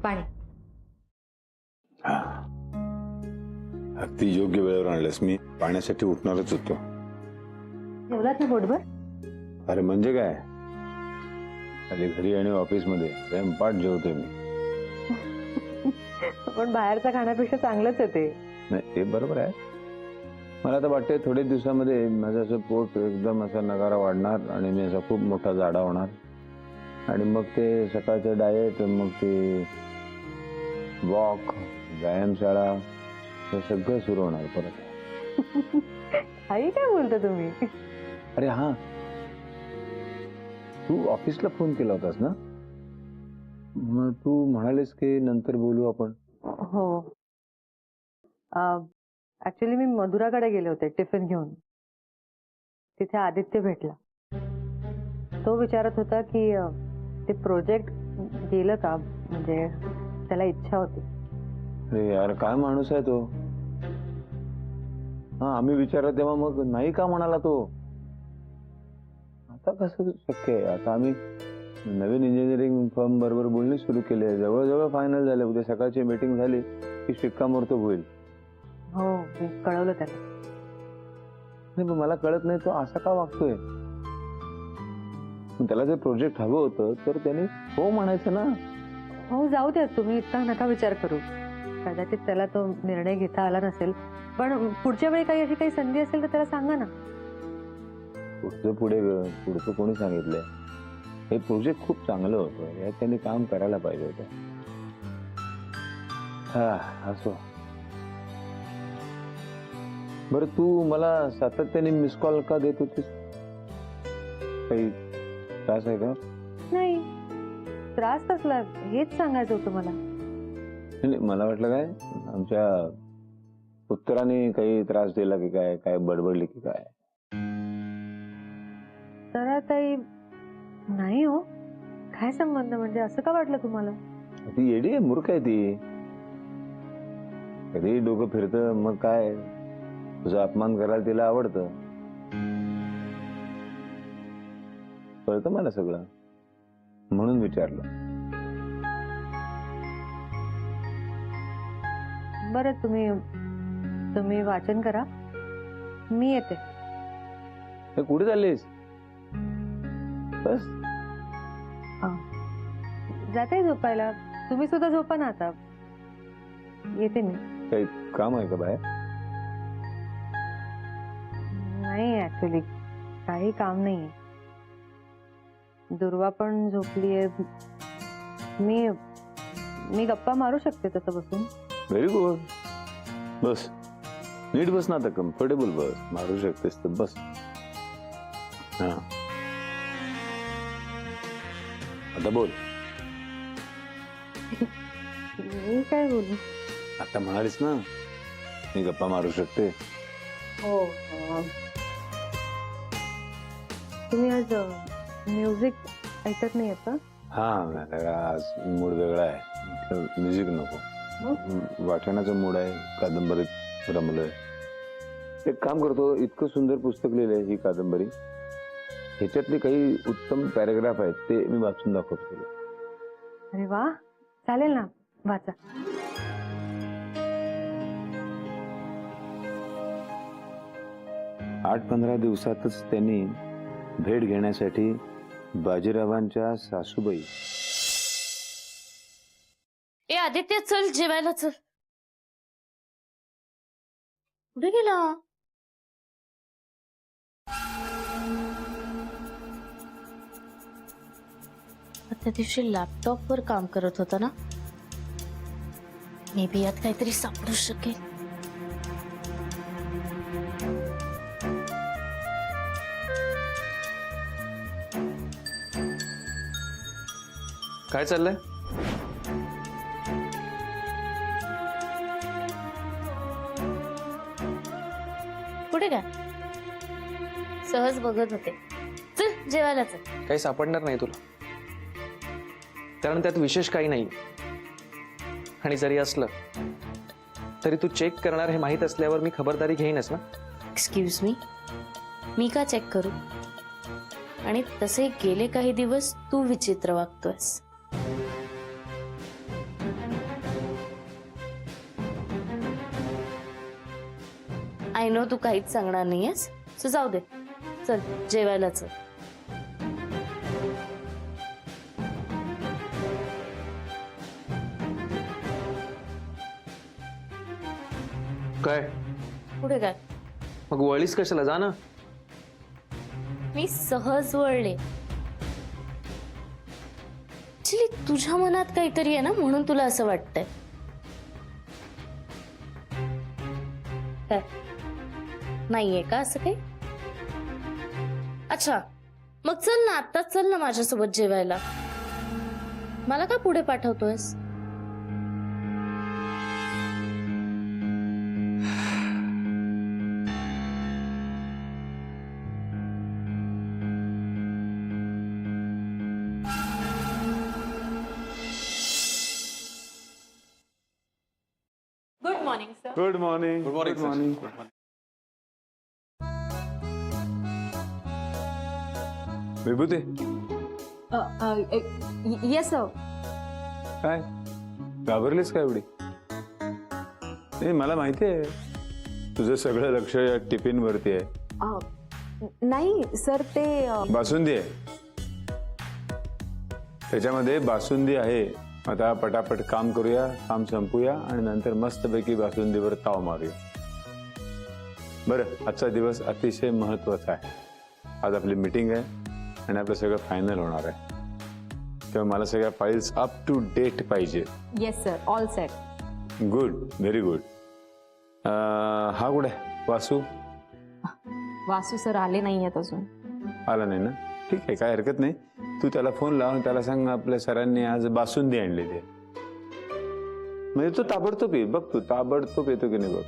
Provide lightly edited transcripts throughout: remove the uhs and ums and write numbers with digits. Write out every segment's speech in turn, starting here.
पाणी. हा, अगदी योग्य वेळेवर आणलंस. मी पाण्यासाठी उठणारच होतो. जेवलात ना पोटभर? अरे म्हणजे काय, खाली घरी आणि ऑफिस मध्ये स्वयंपाक जेवतोय मी. पण बाहेरचा खाण्यापेक्षा चांगलंच आहे ते. नाही ते बरोबर आहे. मला तर वाटतंय थोड्या दिवसामध्ये माझं असं पोट एकदम असा नगारा वाढणार आणि मी असा खूप मोठा जाडा होणार आणि मग ते सकाळचं डाएट, मग ते वॉक, व्यायामशाळा, हे सगळं सुरू होणार परत. आई काय बोलता तुम्ही? अरे हा, तू ऑफिसला फोन केला होतास ना? मग तू म्हणालीस की नंतर बोलू आपण. हो, ऍक्च्युली मी मधुराकडे गेले होते टिफिन घेऊन. तिथे आदित्य भेटला. तो विचारत होता की ते प्रोजेक्ट गेलं का, म्हणजे त्याला इच्छा होती. अरे यार काय माणूस आहे तो. हा, आम्ही विचारलं तेव्हा मग नाही का म्हणाला तो. आता कसं शक्य आहे. आता आम्ही नवीन इंजिनिअरिंग फर्म बरोबर बोलणी सुरू केली आहे. जवळजवळ फायनल झाले. उद्या सकाळची मीटिंग झाली की शिक्कामोर्तब होईल. हो, मी कळवलं त्याला. नाही पण मला कळत नाही तो असा का वागतोय. त्याला जे प्रोजेक्ट हवं होतं तर त्याने हो म्हणायचं ना. हो, जाऊ द्या, तुम्ही इतका नका विचार करू. कदाचित त्याला तो निर्णय घेता आला नसेल, पण पुढच्या वेळी काही अशी काही संधी असेल तर त्याला सांगा ना. पुढचं कोणी सांगितलंय. हे प्रोजेक्ट खूप चांगलं होतं, यात त्यांनी काम करायला पाहिजे होतं. हा असो. बरं तू मला सातत्याने मिस कॉल का देत होतीस? काही त्रास आहे का? नाही, त्रास कसला, हेच सांगायचं होतं मला. नाही, मला वाटलं काय आमच्या उत्तराने काही त्रास दिला की काय, काय बडबडली की काय. तर ताई नाही हो, काय संबंध, म्हणजे असं का वाटलं तुम्हाला? ती येडी आहे, मूर्ख आहे ती. कधी डोकं फिरतं मग काय, तुझा अपमान करायला तिला आवडतं. कळतं मला सगळं, म्हणून विचारलं. बरं, तुम्ही वाचन करा, मी येते. कुठे चाललीस? बस जाते झोपायला. तुम्ही सुद्धा झोपा ना आता. येते मी. काही काम आहे का बाहेर? नाही, ऍक्च्युली काही काम नाहीये. दुर्वा पण झोपलीये. मी गप्पा मारू शकते तसं बसून. Very good. बस नीट बस ना, आता कम्फर्टेबल बस. मारू शकतेस तर बस. हा आता बोल. मी काय बोलू? आता म्हणालीस ना मी गप्पा मारू शकते. हो, तुम्ही आज म्युझिक ऐकत नाही का? हा, आज मूड वेगळा आहे. म्युझिक नको. वाचनाचा मूड आहे. कादंबरीत रमलोय. एक काम करतो, इतकं सुंदर पुस्तक लिहिलंय ही कादंबरी. ह्याच्यातले काही उत्तम पॅराग्राफ आहेत ते मी वाचून दाखवतो. अरे वा, चालेल ना, वाचा. आठ 15 दिवसातच त्यांनी भेट घेण्यासाठी बाजीरावांच्या सासूबाई. ए आदित्य, चल जेवायला चल. कुठे गेला? त्या दिवशी लॅपटॉप वर काम करत होता ना. मे बी यात काहीतरी सापडू शकेल. काय चाललंय? कुठे काय? सहज बघत होते. चल जेवायला चल. काही सापडणार नाही तुला, कारण त्यात विशेष काही नाही. आणि जरी असलं तरी तू चेक करणार हे माहित असल्यावर मी खबरदारी घेईनच ना. एक्सक्यूज मी का चेक करू? आणि तसे गेले काही दिवस तू विचित्र वागतोयस. आय नो तू काहीच सांगणार नाहीयेस, सो जाऊ दे. चल जेवायला चल. काय पुढे काय? मग वळलीस कशाला? जा ना. मी सहज वळले. ऍक्च्युली तुझ्या मनात काहीतरी आहे ना, म्हणून तुला असं वाटतंय. काय नाहीये का असं काही? अच्छा मग चल ना, आत्ताच चल ना माझ्यासोबत जेवायला. मला का पुढे पाठवतोयस? Good morning sir. Good morning. Good morning, sir. Vibhuti yes sir. काय घाबरलीस का एवढी? नाही, मला माहिती आहे तुझं सगळं लक्ष या टिफिन वरती आहे. नाही सर, ते बासुंदी आहे, त्याच्यामध्ये बासुंदी आहे. आता पटापट काम करूया, काम संपूया आणि नंतर मस्तपैकी बासुंदीवर ताव मारूया. बरं, आजचा दिवस अतिशय महत्वाचा आहे. आज आपली मीटिंग आहे आणि आपलं सगळं फायनल होणार आहे. तेव्हा मला सगळ्या फाईल्स अप टू डेट पाहिजे. Yes sir, all set. Good, very good. हा कुठे वासू? वासू सर आले नाही आहेत अजून. आला नाही ना? ठीक आहे, काय हरकत नाही. तू त्याला फोन लावून त्याला सांग आपल्या सरांनी आज बासुंदी आणलेली आहे. म्हणजे तो ताबडतोब ये. बघ तू ताबडतोब येतो की नाही बघ.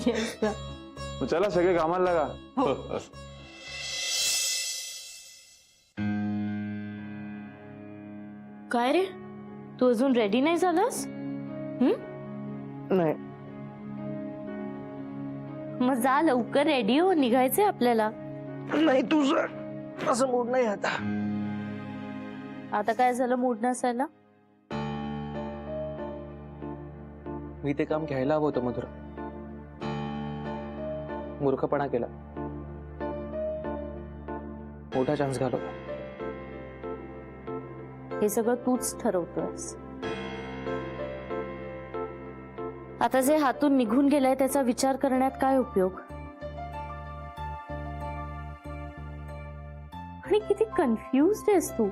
Yes sir. मग चला सगळे कामाला लागा. काय रे, तू अजून रेडी नाही झालास? नाही. मग जा लवकर रेडी हो, निघायचंय आपल्याला. नाही तुझं असं मूड नाही आता. आता काय झालं मूड नसायला? मी ते काम घ्यायला हवं होतं मधुरा. मूर्खपणा केला. मोठा चान्स घालवला. हे सगळं तूच ठरवतोयस. आता जे हातून निघून गेलंय त्याचा विचार करण्यात काय उपयोग? आणि किती कन्फ्युज्ड आहेस तू.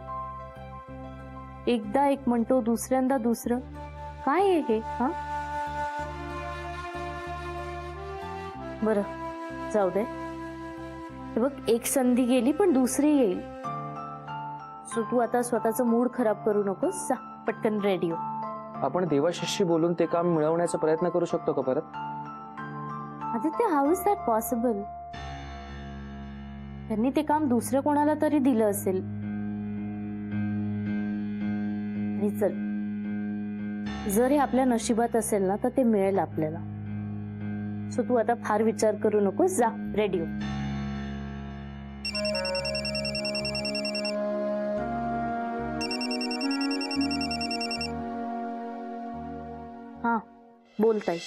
एकदा एक म्हणतो, दुसऱ्यांदा दुसरं. काय आहे हे? हा, बरं जाऊ दे. हे बघ, एक संधी गेली पण दुसरी येईल. सो तू आता स्वतःचा मूड खराब करू नकोस. जा पटकन रेडी हो. आपण देवाशिषी बोलून ते काम मिळवण्याचा प्रयत्न करू शकतो का परत? Aditya, how is that possible? त्यांनी ते काम दुसऱ्या कोणाला तरी दिलं असेल. आणि चल, जर हे आपल्या नशिबात असेल ना तर ते मिळेल आपल्याला. सो तू आता फार विचार करू नकोस. जा रेडी हो. हा बोलताय.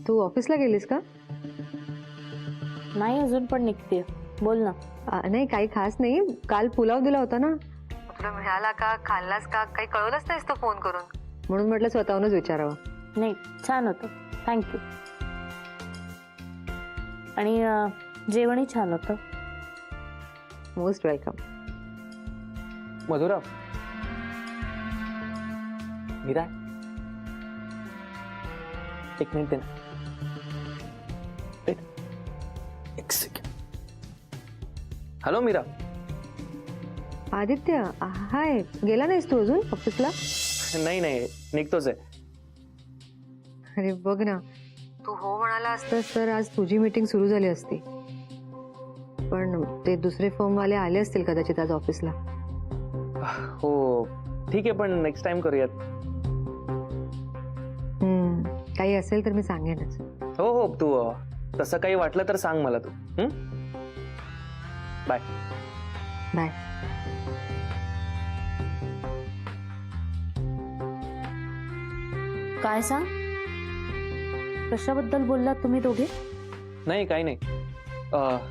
तू ऑफिसला गेलीस का? नाही अजून, पण निघते. बोल ना. नाही, काही खास नाही. काल पुलाव दिला होता ना, तुला मिळाला का, खाल्लास का, काही कळवलंच नाहीस तो फोन करून. म्हणून म्हटलं स्वतःहूनच विचारावं. नाही, छान होतं. थँक्यू. आणि जेवणही छान होतं. Most welcome. मधुरा, मीरा, एक मिनिट दे ना. एक सेकंड. हॅलो मीरा. आदित्य, हाय. गेला नाहीस तू अजून ऑफिसला? नाही नाही, निघतोच आहे. अरे बघ ना, तू हो म्हणाला असतास तर आज तुझी मीटिंग सुरू झाली असती. पण ते दुसरे फर्मवाले आले असतील कदाचित आज ऑफिसला. हो ठीक आहे, पण नेक्स्ट टाइम करूयात. काही असेल तर मी सांगेनच. हो हो, तू तसं काही वाटलं तर सांग मला तू. Bye bye. काय सांग? कशाबद्दल बोललात तुम्ही दोघे? नाही काही नाही.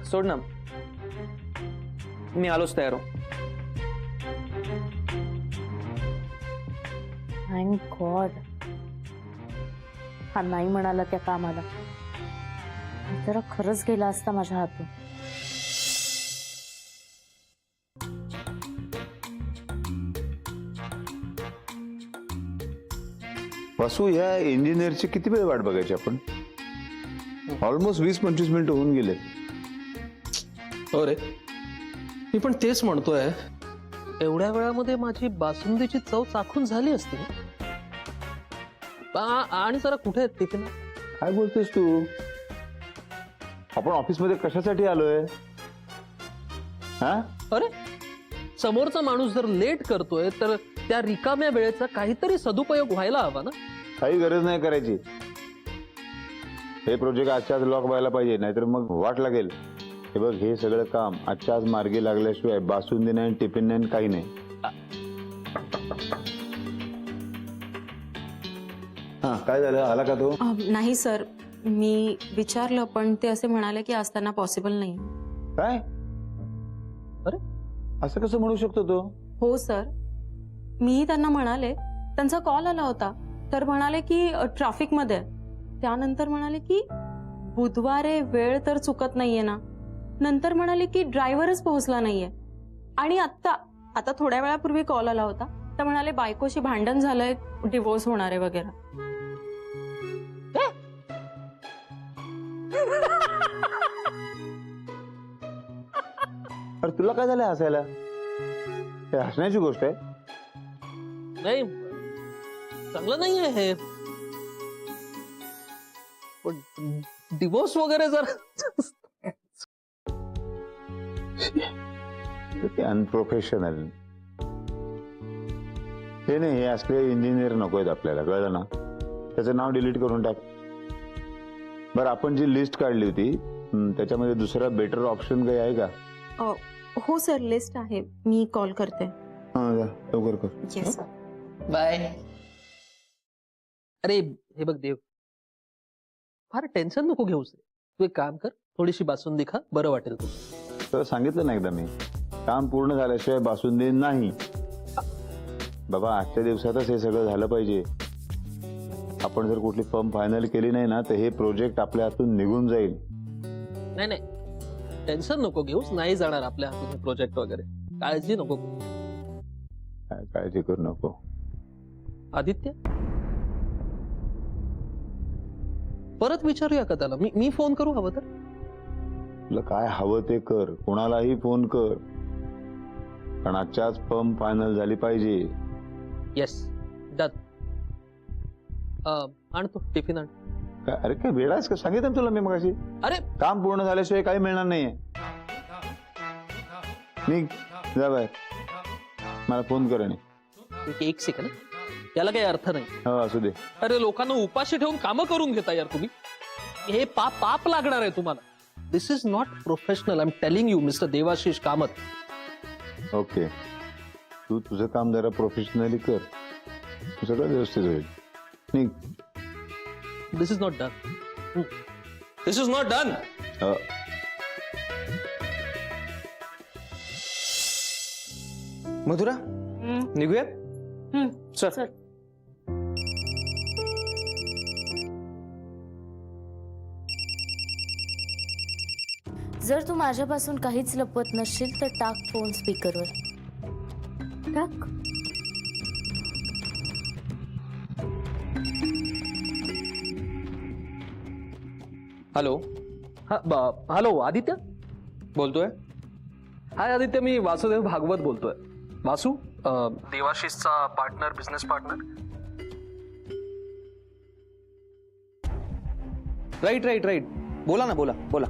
सोड ना, मी आलोच तयार हो. थँक गॉड हा नाही म्हणाला त्या कामाला. जरा खरंच गेला असता माझ्या हातून. वासू, या इंजिनियरची किती वेळ वाट बघायची आपण? ऑलमोस्ट 20-25 मिनिटं होऊन गेले. अरे मी पण तेच म्हणतोय, एवढ्या वेळामध्ये माझी बासुंदीची चव चाखून झाली असती. आणि जरा कुठे आहेत टिफिन? काय बोलतेस तू? आपण ऑफिसमध्ये कशासाठी आलोय? हा? अरे समोरचा माणूस जर लेट करतोय तर त्या रिकाम्या वेळेचा काहीतरी सदुपयोग व्हायला हवा ना. काही गरज नाही करायची. हे प्रोजेक्ट आजच्या आज लॉक व्हायला पाहिजे, नाहीतर मग वाट लागेल. हे बघ, हे सगळं काम आजच्या आज मार्गी लागल्याशिवाय बासुंदी नाही, टिफिन नाही, काही नाही. हा, काय झालं? आला का तो? नाही सर, मी विचारलं पण ते असे म्हणाले की आज त्यांना पॉसिबल नाही. काय? अरे असं कसं म्हणू शकतो तो? हो सर, मी त्यांना म्हणाले, त्यांचा कॉल आला होता तर म्हणाले की ट्रॅफिक मध्ये आहे. त्यानंतर म्हणाले की बुधवारे वेळ तर चुकत नाहीये ना. नंतर म्हणाले की ड्रायव्हरच पोहोचला नाहीये. आणि आता थोड्या वेळापूर्वी कॉल आला होता तर म्हणाले बायकोशी भांडण झालंय, डिवोर्स होणार आहे वगैरे. अरे तुला काय झालं हसायला? हे हसण्याची गोष्ट आहे? नाही, चांगलं नाही आहे हे. पण डिवोर्स वगैरे जर अनप्रोफेशनल. हे नाही, हे असले इंजिनियर नको आहेत आपल्याला, कळलं ना? त्याचं नाव डिलीट करून टाक. बरं, आपण जी लिस्ट काढली होती त्याच्यामध्ये दुसरा बेटर ऑप्शन काही आहे का? हो सर, लिस्ट आहे, मी कॉल करते. हा, जा, लवकर कर. Yes sir. बाय. अरे हे बघ देव, फार टेन्शन नको घेऊस. तू एक काम कर, थोडीशी बासुंदी खा, बरं वाटेल तू. तर सांगितलं ना एकदा मी, काम पूर्ण झाल्याशिवाय बासुंदी नाही. बाबा, आजच्या दिवसातच हे सगळं झालं पाहिजे. आपण जर कुठली फर्म फायनल केली नाही ना तर हे प्रोजेक्ट आपल्या हातून निघून जाईल. नाही नाही, टेन्शन नको घेऊस, नाही जाणार आपल्या हातून प्रोजेक्ट वगैरे. काळजी नको. काय काळजी करू नको. आदित्य, परत विचारूया का त्याला? मी फोन करू हवं तर? तुला काय हवं ते कर, कोणालाही फोन कर, पण आजच्याच फर्म फायनल झाली पाहिजे. Yes, done. आणतो टिफिन आण. अरे काय वेळ आहेस का? सांगितलं ना तुला मी मगाशी, अरे काम पूर्ण झाल्याशिवाय काही मिळणार नाहीये. निघ, जा बाहेर. मला फोन कर. आणि एक सेकंड, याला काही अर्थ नाही. हो, असू दे. अरे लोकांना उपाशी ठेवून कामं करून घेता यार तुम्ही. हे पाप लागणार आहे तुम्हाला. This is not professional. I am telling you mister Devashish Kamat. Okay, तू तुझं काम जरा प्रोफेशनली कर, सगळं व्यवस्थित होईल. निघ. This is not done. This is not done. Madhura, निघूया. चल. चल. जर तू माझ्यापासून काहीच लपवत नसशील तर टाक फोन स्पीकरवर. टाक. हॅलो. हॅलो आदित्य बोलतोय. हाय आदित्य, मी वासुदेव भागवत बोलतोय. वासू, देवाशिषचा partner, business partner. Right right right. बोला ना, बोला बोला.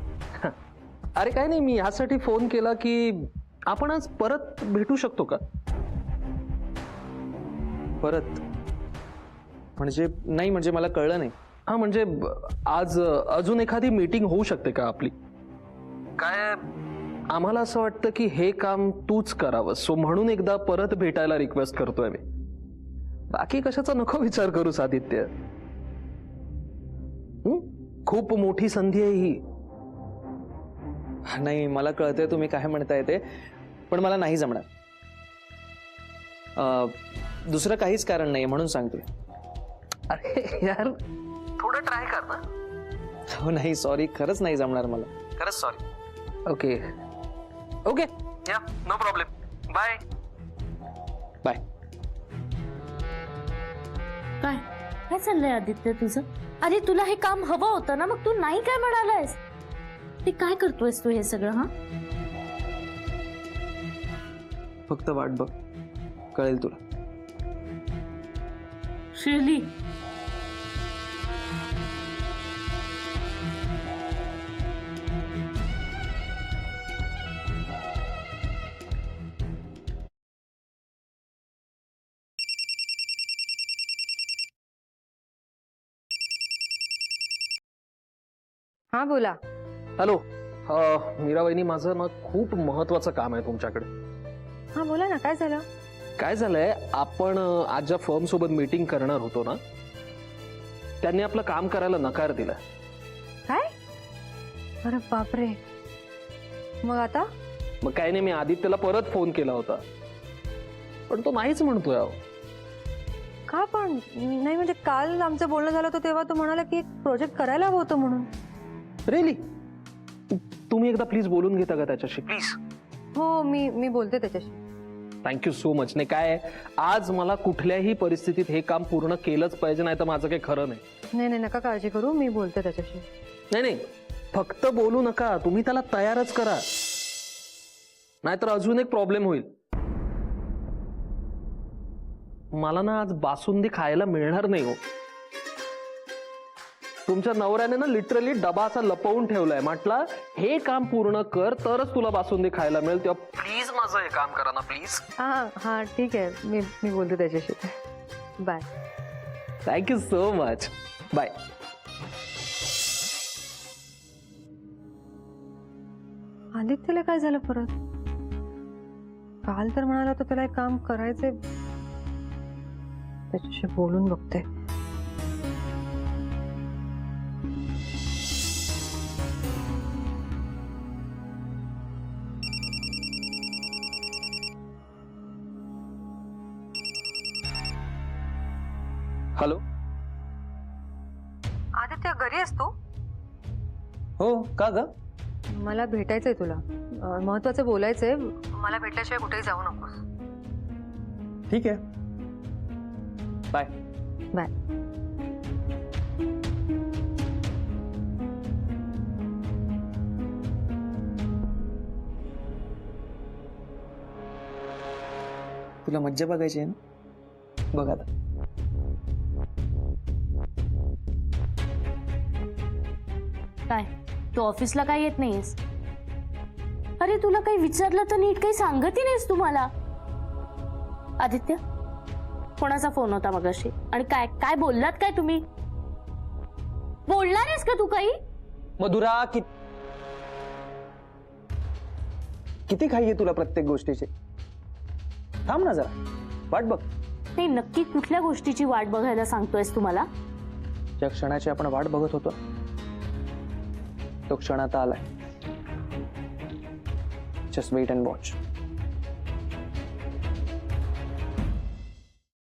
अरे काय नाही, मी ह्यासाठी फोन केला की आपण आज परत भेटू शकतो का? परत म्हणजे नाही, म्हणजे मला कळलं नाही. हा म्हणजे आज अजून एखादी मीटिंग होऊ शकते का आपली? काय आम्हाला असं वाटतं की हे काम तूच करावं, सो म्हणून एकदा परत भेटायला रिक्वेस्ट करतोय मी. बाकी कशाचा नको विचार करूस आदित्य. खूप मोठी संधी आहे ही. नाही, मला कळतंय तुम्ही काय म्हणताय ते, पण मला नाही जमणार. दुसरं काहीच कारण नाही म्हणून सांगतोय. अरे यार, थोडं ट्राय कर ना. हो नाही, सॉरी, खरंच नाही जमणार मला, खरंच sorry. Okay okay, yeah, no problem. Bye bye. काय काय चाललंय आदित्य तुझं? अरे तुला हे काम हवं होतं ना, मग तू नाही काय म्हणालायस? ते काय करतोयस तू हे सगळं? हा, फक्त वाट बघ, कळेल तुला. श्रीली, हा बोला. हॅलो. मीरा वहिनी, माझं ना खूप महत्वाचं काम आहे तुमच्याकडे. हा बोला ना, काय झालं? काय झालंय, आपण आज ज्या फर्म सोबत मीटिंग करणार होतो ना, त्यांनी आपलं काम करायला नकार दिला. काय? अरे बापरे. मग आता? मग काय नाही, मी आदित्यला परत फोन केला होता, पण तो नाहीच म्हणतोय. अहो, का पण? नाही म्हणजे काल आमचं बोलणं झालं होतं तेव्हा तो म्हणाला की एक प्रोजेक्ट करायला हवं होतं म्हणून. रिअली? तुम्ही एकदा प्लीज बोलून घेता का त्याच्याशी, प्लीज? हो, मी बोलते त्याच्याशी. Thank you so much. नाही काय, आज मला कुठल्याही परिस्थितीत हे काम पूर्ण केलंच पाहिजे, नाही तर माझं काही खरं नाही. नाही नाही, नका काळजी करू, मी बोलते त्याच्याशी. नाही नाही, फक्त बोलू नका, तुम्ही त्याला तयारच करा, नाहीतर अजून एक प्रॉब्लेम होईल. मला ना आज बासुंदी खायला मिळणार नाही हो. तुमच्या नवऱ्याने ना लिटरली डबा असा लपवून ठेवलाय, म्हटलं हे काम पूर्ण कर तरच तुला बासुंदी खायला मिळेल, तेव्हा प्लीज माझं हे काम करा ना, प्लीज. हा हा ठीक आहे, मी बोलते त्याच्याशी. Bye. Thank you so much. Bye. आदित्यला काय झालं परत? काल तर म्हणाला होता त्याला एक काम करायचंय. त्याच्याशी बोलून बघते. हॅलो. आदित्य, घरी आहेस तू? हो का ग? मला भेटायचंय तुला, महत्वाचं बोलायचंय. मला भेटल्याशिवाय कुठेही जाऊ नकोस. ठीक आहे, बाय. बाय. तुला मज्जा बघायची आहे ना, बघ आता. काय तू ऑफिसला काय येत नाहीयेस? अरे तुला काही विचारलं तर नीट काही सांगतही नाहीस तुम्हाला. आदित्य, कोणाचा फोन होता मगाशी आणि काय काय बोललात? काय तुम्ही बोलणार आहेस का तू काही? मधुरा, किती घाई आहे तुला प्रत्येक गोष्टीची? थांब ना जरा, वाट बघ. नाही, नक्की कुठल्या गोष्टीची वाट बघायला सांगतोयस तुम्हाला? ज्या क्षणाची आपण वाट बघत होतो तो क्षण आता आलाय. Just wait and watch.